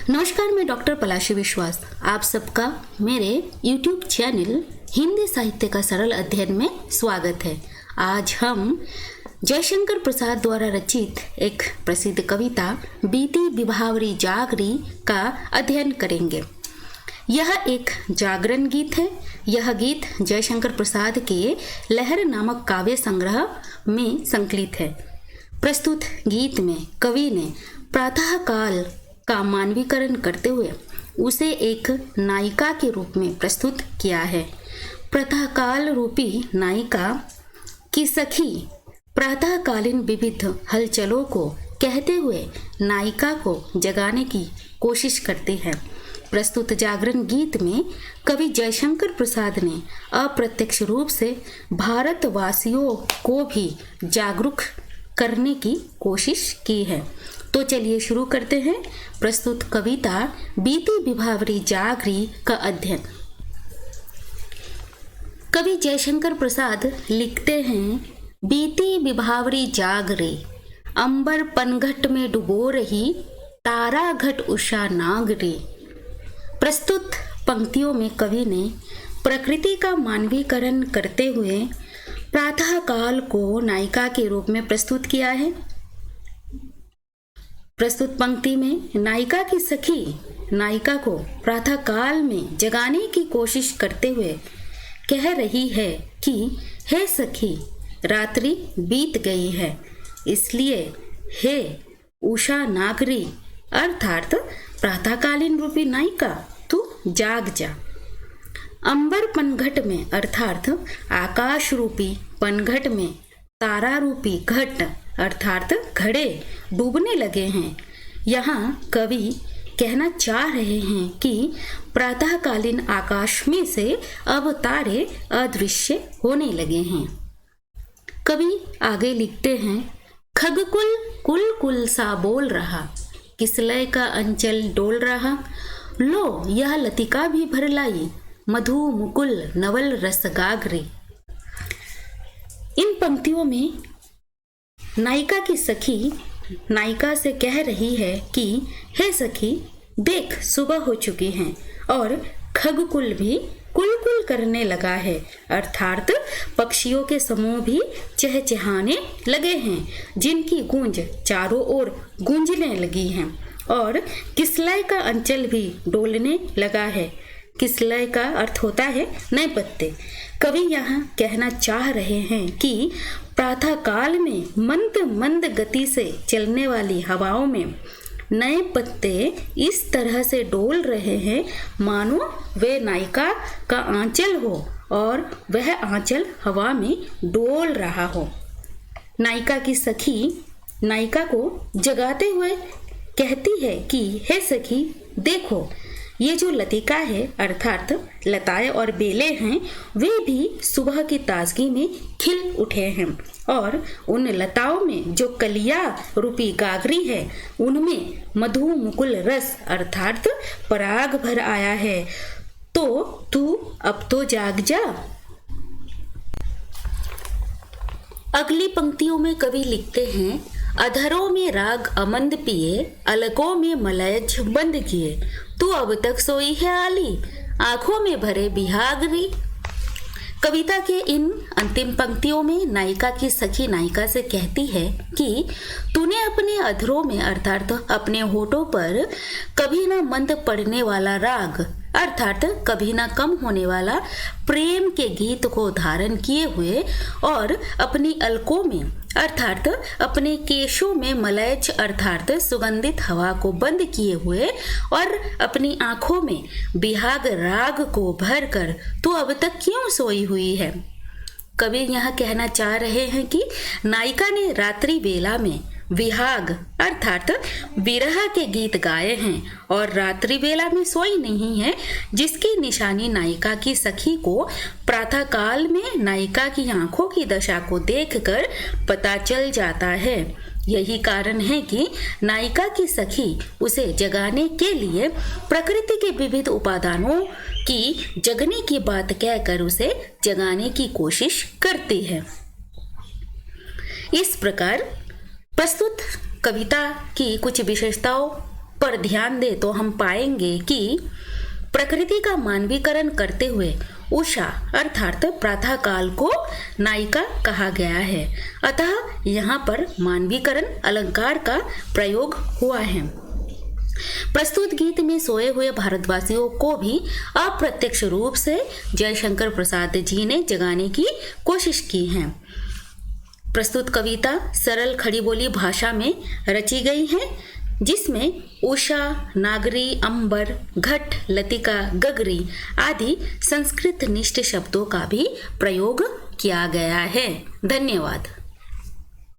नमस्कार, मैं डॉक्टर पलाशी विश्वास आप सबका मेरे YouTube चैनल हिंदी साहित्य का सरल अध्ययन में स्वागत है। आज हम जयशंकर प्रसाद द्वारा रचित एक प्रसिद्ध कविता बीती बिभावरी जागरी का अध्ययन करेंगे। यह एक जागरण गीत है। यह गीत जयशंकर प्रसाद के लहर नामक काव्य संग्रह में संकलित है। प्रस्तुत गीत में कवि ने प्रातः काल का मानवीकरण करते हुए उसे एक नायिका के रूप में प्रस्तुत किया है। प्रातःकाल रूपी नायिका की सखी प्रातःकालीन विविध हलचलों को कहते हुए नायिका को जगाने की कोशिश करती है। प्रस्तुत जागरण गीत में कवि जयशंकर प्रसाद ने अप्रत्यक्ष रूप से भारतवासियों को भी जागरूक करने की कोशिश की है। तो चलिए शुरू करते हैं प्रस्तुत कविता बीती बिभावरी जागरी का अध्ययन। कवि जयशंकर प्रसाद लिखते हैं, बीती बिभावरी जागरी अंबर पनघट में डुबो रही तारा घट उषा नागरी। प्रस्तुत पंक्तियों में कवि ने प्रकृति का मानवीकरण करते हुए प्रातः काल को नायिका के रूप में प्रस्तुत किया है। प्रस्तुत पंक्ति में नायिका की सखी नायिका को प्रातः काल में जगाने की कोशिश करते हुए कह रही है कि हे सखी, रात्रि बीत गई है, इसलिए हे उषा नागरी अर्थात प्रातःकालीन रूपी नायिका तू जाग जा। अंबर पनघट में अर्थात आकाश रूपी पनघट में तारा रूपी घट अर्थात घड़े डूबने लगे हैं। यहाँ कवि कहना चाह रहे हैं कि प्रातःकालीन आकाश में से अब तारे अदृश्य होने लगे हैं। कवि आगे लिखते हैं, खगकुल कुल कुल सा बोल रहा, किसलय का अंचल डोल रहा, लो यह लतिका भी भर लाई, मधु मुकुल नवल रस गागरी। इन पंक्तियों में नायिका की सखी नायिका से कह रही है कि हे सखी, देख सुबह हो चुकी है और खगकुल भी कुल करने लगा है अर्थात पक्षियों के समूह भी चहचहाने लगे हैं, जिनकी गूंज चारों ओर गूंजने लगी है और किसलय का अंचल भी डोलने लगा है। किसलय का अर्थ होता है नए पत्ते। कवि यहाँ कहना चाह रहे हैं कि प्रातः काल में मंद मंद गति से चलने वाली हवाओं में नए पत्ते इस तरह से डोल रहे हैं मानो वे नायिका का आंचल हो और वह आंचल हवा में डोल रहा हो। नायिका की सखी नायिका को जगाते हुए कहती है कि हे सखी, देखो ये जो लतिका है अर्थात लताएं और बेलें हैं, वे भी सुबह की ताजगी में खिल उठे हैं और उन लताओं में जो कलिया रूपी गागरी है उनमें मधु मुकुल रस अर्थात पराग भर आया है। तो तू अब तो जाग जा। अगली पंक्तियों में कवि लिखते हैं, अधरों में राग अमंद पिए, अलकों में मलयज बंद किए, तू अब तक सोई है आली, आंखों में भरे बिहागरी। कविता के इन अंतिम पंक्तियों में नायिका की सखी नायिका से कहती है कि तूने अपने अधरों में अर्थात अपने होठों पर कभी ना मंद पड़ने वाला राग अर्थात कभी ना कम होने वाला प्रेम के गीत को धारण किए हुए और अपनी अलकों में अर्थात अपने केशों में मलयज अर्थात सुगंधित हवा को बंद किए हुए और अपनी आंखों में बिहाग राग को भरकर तू अब तक क्यों सोई हुई है। कवि यहाँ कहना चाह रहे हैं कि नायिका ने रात्रि वेला में विहाग अर्थात विरह के गीत गाए हैं और रात्रि वेला में सोई नहीं है, जिसकी निशानी नायिका की सखी को प्रातः काल में नायिका की आंखों की दशा को देखकर पता चल जाता है। यही कारण है कि नायिका की सखी उसे जगाने के लिए प्रकृति के विविध उपादानों की जगने की बात कहकर उसे जगाने की कोशिश करती है। इस प्रकार प्रस्तुत कविता की कुछ विशेषताओं पर ध्यान दे तो हम पाएंगे कि प्रकृति का मानवीकरण करते हुए उषा अर्थात प्रातः काल को नायिका कहा गया है। अतः यहाँ पर मानवीकरण अलंकार का प्रयोग हुआ है। प्रस्तुत गीत में सोए हुए भारतवासियों को भी अप्रत्यक्ष रूप से जयशंकर प्रसाद जी ने जगाने की कोशिश की है। प्रस्तुत कविता सरल खड़ी बोली भाषा में रची गई है, जिसमें उषा, नागरी, अंबर, घट, लतिका, गगरी आदि संस्कृत निष्ठ शब्दों का भी प्रयोग किया गया है। धन्यवाद।